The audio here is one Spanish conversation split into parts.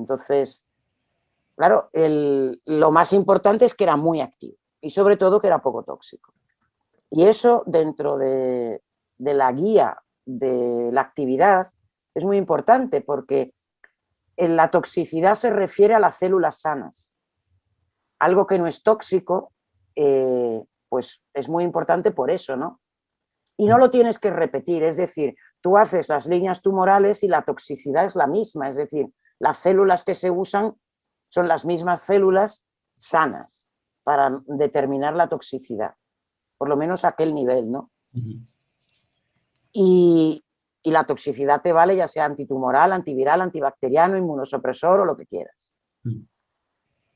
Entonces, claro, lo más importante es que era muy activo y sobre todo que era poco tóxico. Y eso dentro de la guía de la actividad es muy importante porque en la toxicidad se refiere a las células sanas. Algo que no es tóxico, pues es muy importante por eso, ¿no? Y no lo tienes que repetir, es decir, tú haces las líneas tumorales y la toxicidad es la misma, es decir, las células que se usan son las mismas células sanas para determinar la toxicidad, por lo menos a aquel nivel, ¿no? Y la toxicidad te vale ya sea antitumoral, antiviral, antibacteriano, inmunosupresor o lo que quieras.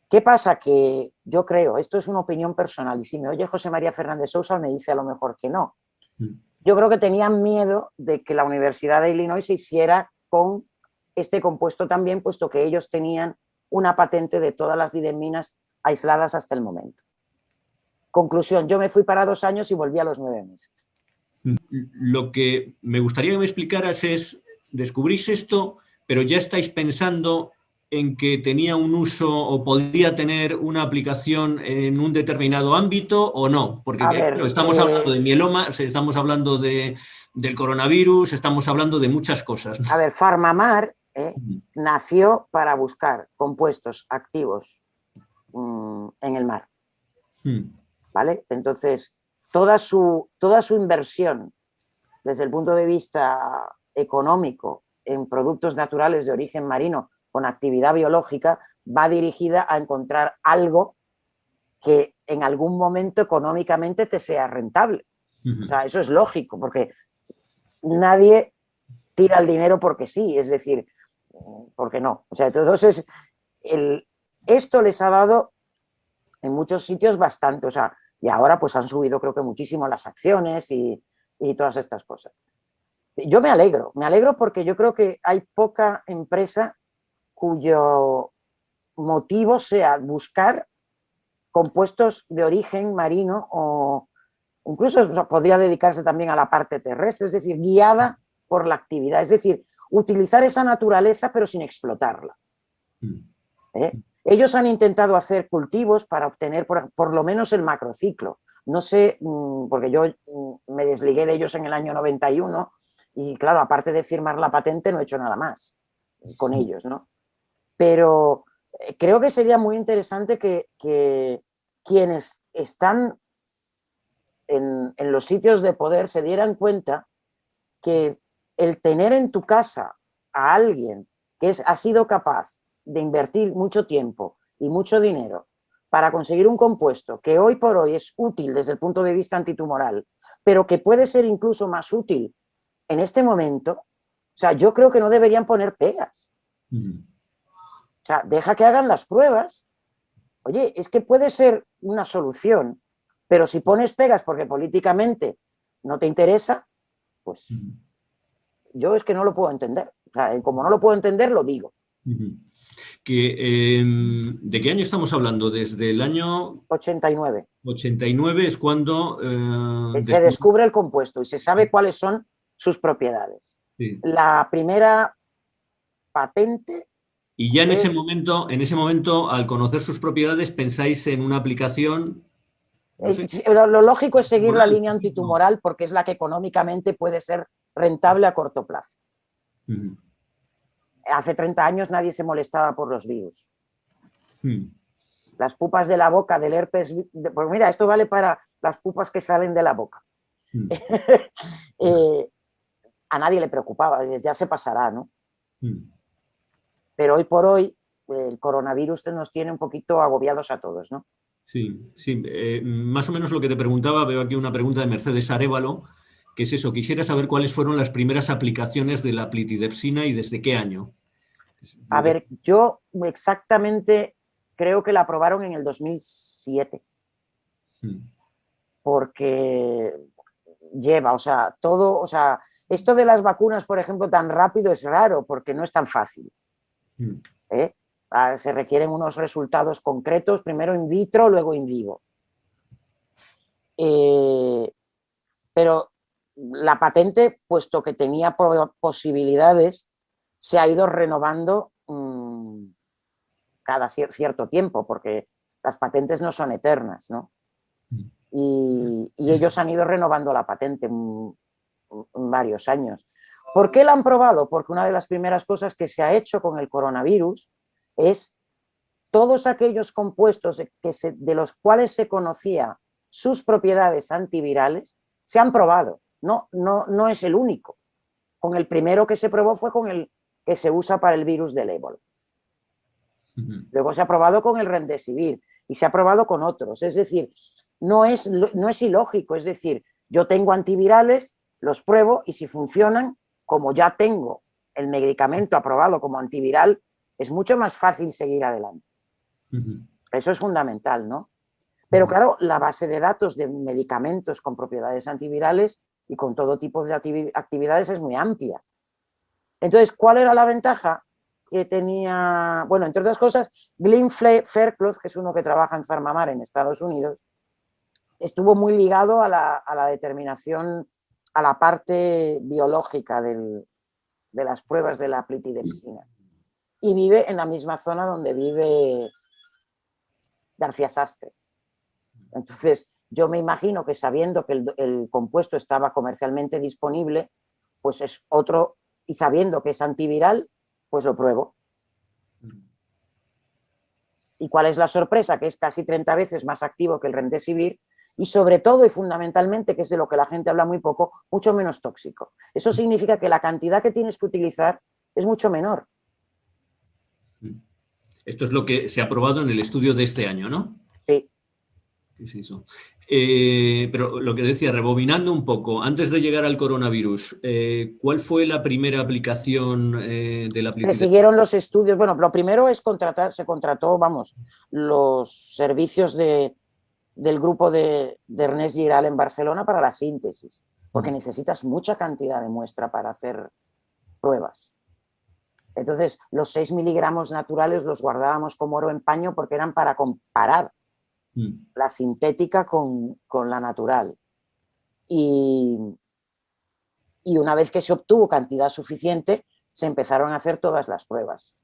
¿Qué pasa? Que yo creo, esto es una opinión personal, y si me oye José María Fernández Sousa me dice a lo mejor que no. Yo creo que tenían miedo de que la Universidad de Illinois se hiciera con este compuesto también, puesto que ellos tenían una patente de todas las dideminas aisladas hasta el momento. Conclusión, yo me fui para 2 años y volví a los 9 meses. Lo que me gustaría que me explicaras es, descubrís esto, pero ya estáis pensando en que tenía un uso o podría tener una aplicación en un determinado ámbito o no, porque claro, estamos hablando de mieloma, estamos hablando del coronavirus, estamos hablando de muchas cosas. A ver, PharmaMar nació para buscar compuestos activos en el mar, ¿vale? Entonces, toda su inversión desde el punto de vista económico en productos naturales de origen marino con actividad biológica va dirigida a encontrar algo que en algún momento económicamente te sea rentable. O sea, eso es lógico, porque nadie tira el dinero porque sí, es decir, porque no. O sea, entonces, esto les ha dado en muchos sitios bastante, o sea, y ahora pues han subido creo que muchísimo las acciones y todas estas cosas. Yo me alegro porque yo creo que hay poca empresa cuyo motivo sea buscar compuestos de origen marino o incluso podría dedicarse también a la parte terrestre, es decir, guiada por la actividad, es decir, utilizar esa naturaleza pero sin explotarla. Ellos han intentado hacer cultivos para obtener por lo menos el macrociclo. No sé, porque yo me desligué de ellos en el año 91 y claro, aparte de firmar la patente no he hecho nada más con ellos, ¿no? Pero creo que sería muy interesante que quienes están en los sitios de poder se dieran cuenta que el tener en tu casa a alguien que ha sido capaz de invertir mucho tiempo y mucho dinero para conseguir un compuesto que hoy por hoy es útil desde el punto de vista antitumoral, pero que puede ser incluso más útil en este momento, o sea, yo creo que no deberían poner pegas. O sea, deja que hagan las pruebas. Oye, es que puede ser una solución, pero si pones pegas porque políticamente no te interesa, pues yo es que no lo puedo entender. O sea, como no lo puedo entender, lo digo. ¿De qué año estamos hablando? Desde el año 89. 89 es cuando... se descubre el compuesto y se sabe cuáles son sus propiedades. Sí. La primera patente... Y ya en ese momento, al conocer sus propiedades, pensáis en una aplicación... No sé. Lo lógico es seguir la línea antitumoral porque es la que económicamente puede ser rentable a corto plazo. Hace 30 años nadie se molestaba por los virus. Las pupas de la boca, del herpes... Pues mira, esto vale para las pupas que salen de la boca. A nadie le preocupaba, ya se pasará, ¿no? Pero hoy por hoy el coronavirus nos tiene un poquito agobiados a todos, ¿no? Sí, sí. Más o menos lo que te preguntaba, veo aquí una pregunta de Mercedes Arévalo, que es eso, quisiera saber cuáles fueron las primeras aplicaciones de la plitidepsina y desde qué año. A ver, yo exactamente creo que la aprobaron en el 2007. Porque lleva, o sea, todo, o sea, esto de las vacunas, por ejemplo, tan rápido es raro porque no es tan fácil. Se requieren unos resultados concretos, primero in vitro, luego in vivo. Pero la patente, puesto que tenía posibilidades, se ha ido renovando cada cierto tiempo, porque las patentes no son eternas, ¿no? Y ellos han ido renovando la patente en varios años. ¿Por qué la han probado? Porque una de las primeras cosas que se ha hecho con el coronavirus es todos aquellos compuestos de los cuales se conocía sus propiedades antivirales, se han probado. No es el único. Con el primero que se probó fue con el que se usa para el virus del ébola. Luego se ha probado con el remdesivir y se ha probado con otros. Es decir, no es ilógico. Es decir, yo tengo antivirales, los pruebo y si funcionan, como ya tengo el medicamento aprobado como antiviral, es mucho más fácil seguir adelante. Eso es fundamental, ¿no? Pero claro, la base de datos de medicamentos con propiedades antivirales y con todo tipo de actividades es muy amplia. Entonces, ¿cuál era la ventaja que tenía? Bueno, entre otras cosas, Glyn Fairclough, que es uno que trabaja en PharmaMar en Estados Unidos, estuvo muy ligado a la determinación, a la parte biológica de las pruebas de la plitidepsina. Y vive en la misma zona donde vive García Sastre. Entonces, yo me imagino que sabiendo que el compuesto estaba comercialmente disponible, pues es otro, y sabiendo que es antiviral, pues lo pruebo. ¿Y cuál es la sorpresa? Que es casi 30 veces más activo que el remdesivir y sobre todo y fundamentalmente, que es de lo que la gente habla muy poco, mucho menos tóxico. Eso significa que la cantidad que tienes que utilizar es mucho menor. Esto es lo que se ha probado en el estudio de este año, ¿no? Sí. ¿Qué es eso? Pero lo que decía, rebobinando un poco, antes de llegar al coronavirus, ¿cuál fue la primera aplicación de la plitidepsina? Se siguieron los estudios. Bueno, lo primero es se contrató, vamos, los servicios del grupo de Ernest Giral en Barcelona para la síntesis, porque necesitas mucha cantidad de muestra para hacer pruebas. Entonces, los 6 miligramos naturales los guardábamos como oro en paño porque eran para comparar la sintética con la natural. Y una vez que se obtuvo cantidad suficiente, se empezaron a hacer todas las pruebas.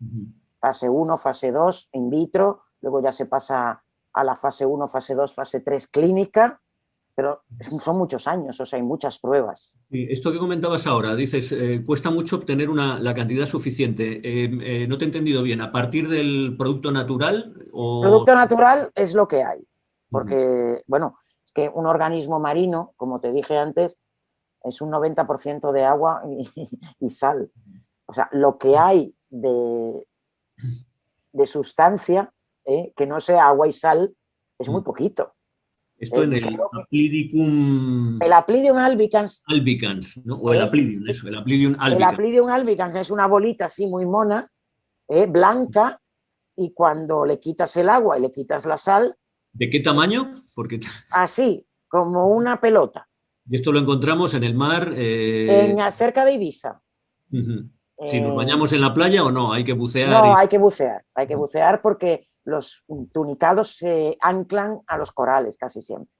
Fase 1, fase 2, in vitro, luego ya se pasa a la fase 1, fase 2, fase 3 clínica, pero son muchos años, o sea, hay muchas pruebas. Esto que comentabas ahora, dices, cuesta mucho obtener la cantidad suficiente. No te he entendido bien, ¿a partir del producto natural? O... Producto natural es lo que hay, porque, bueno, es que un organismo marino, como te dije antes, es un 90% de agua y sal. O sea, lo que hay de sustancia, que no sea agua y sal, es muy poquito. Esto en el Aplidicum... El Aplidium albicans. Albicans, ¿no? O el Aplidium, eso, el Aplidium albicans. El Aplidium albicans es una bolita así muy mona, blanca, y cuando le quitas el agua y le quitas la sal... ¿De qué tamaño? Porque... Así, como una pelota. Y esto lo encontramos en el mar... cerca de Ibiza. Si nos bañamos en la playa o no, hay que bucear. No, hay que bucear porque los tunicados se anclan a los corales casi siempre.